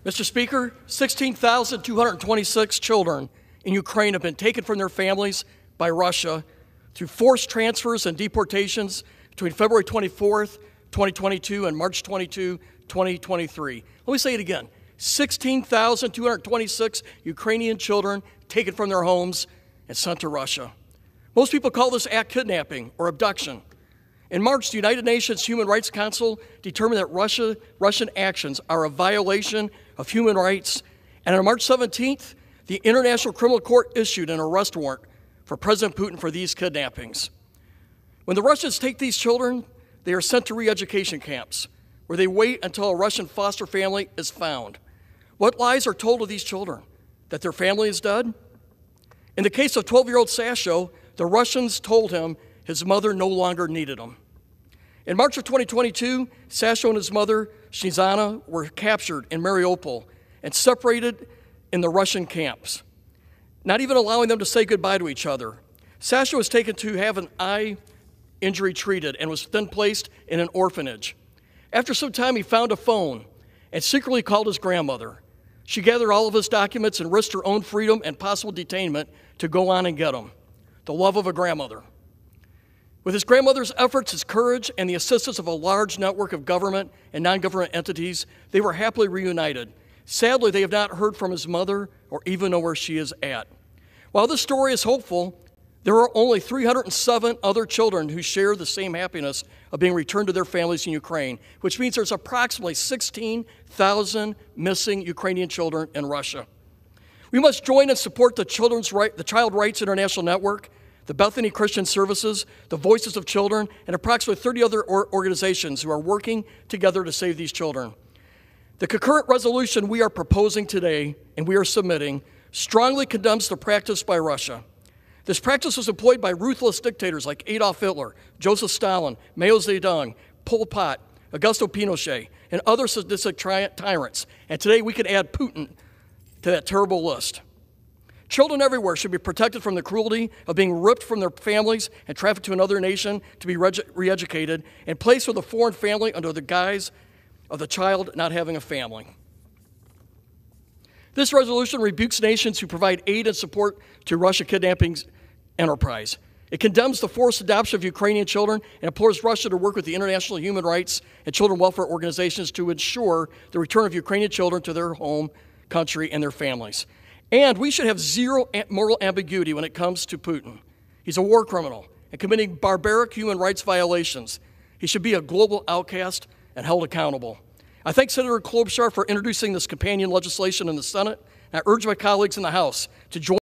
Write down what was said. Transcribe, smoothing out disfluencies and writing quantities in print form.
Mr. Speaker, 16,226 children in Ukraine have been taken from their families by Russia through forced transfers and deportations between February 24th, 2022 and March 22, 2023. Let me say it again. 16,226 Ukrainian children taken from their homes and sent to Russia. Most people call this act kidnapping or abduction. In March, the United Nations Human Rights Council determined that Russian actions are a violation of human rights, and on March 17th, the International Criminal Court issued an arrest warrant for President Putin for these kidnappings. When the Russians take these children, they are sent to re-education camps, where they wait until a Russian foster family is found. What lies are told to these children? That their family is dead? In the case of 12-year-old Sasho, the Russians told him his mother no longer needed him. In March of 2022, Sasho and his mother, Snezhana, were captured in Mariupol and separated in the Russian camps, not even allowing them to say goodbye to each other. Sasho was taken to have an eye injury treated and was then placed in an orphanage. After some time, he found a phone and secretly called his grandmother. She gathered all of his documents and risked her own freedom and possible detainment to go on and get him. The love of a grandmother. With his grandmother's efforts, his courage, and the assistance of a large network of government and non-government entities, they were happily reunited. Sadly, they have not heard from his mother or even know where she is at. While this story is hopeful, there are only 307 other children who share the same happiness of being returned to their families in Ukraine, which means there's approximately 16,000 missing Ukrainian children in Russia. We must join and support the Child Rights International Network, the Bethany Christian Services, the Voices of Children, and approximately 30 other organizations who are working together to save these children. The concurrent resolution we are proposing today and we are submitting strongly condemns the practice by Russia. This practice was employed by ruthless dictators like Adolf Hitler, Joseph Stalin, Mao Zedong, Pol Pot, Augusto Pinochet, and other sadistic tyrants. And today we can add Putin to that terrible list. Children everywhere should be protected from the cruelty of being ripped from their families and trafficked to another nation to be re-educated and placed with a foreign family under the guise of the child not having a family. This resolution rebukes nations who provide aid and support to Russia kidnapping enterprise. It condemns the forced adoption of Ukrainian children and implores Russia to work with the international human rights and children welfare organizations to ensure the return of Ukrainian children to their home country and their families. And we should have zero moral ambiguity when it comes to Putin. He's a war criminal and committing barbaric human rights violations. He should be a global outcast and held accountable. I thank Senator Klobuchar for introducing this companion legislation in the Senate, and I urge my colleagues in the House to join